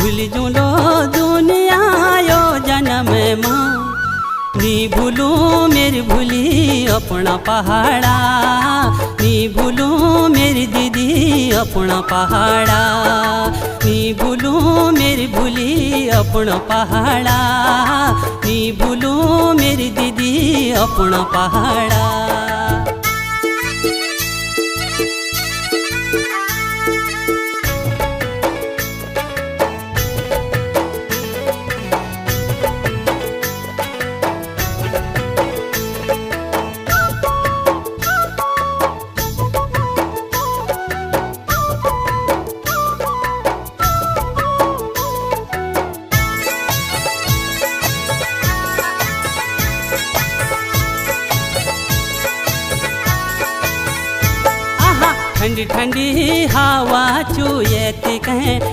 भूल जुलो दुनिया यो जन्म मां नी भूलू मेरी भूली अपना पहाड़ा नी भूलू मेरी दीदी अपना पहाड़ा नी भूलू मेरी भूली अपना पहाड़ा नी भूलू मेरी दीदी अपना पहाड़ा। ठंडी ठंडी हवा चुएती कहें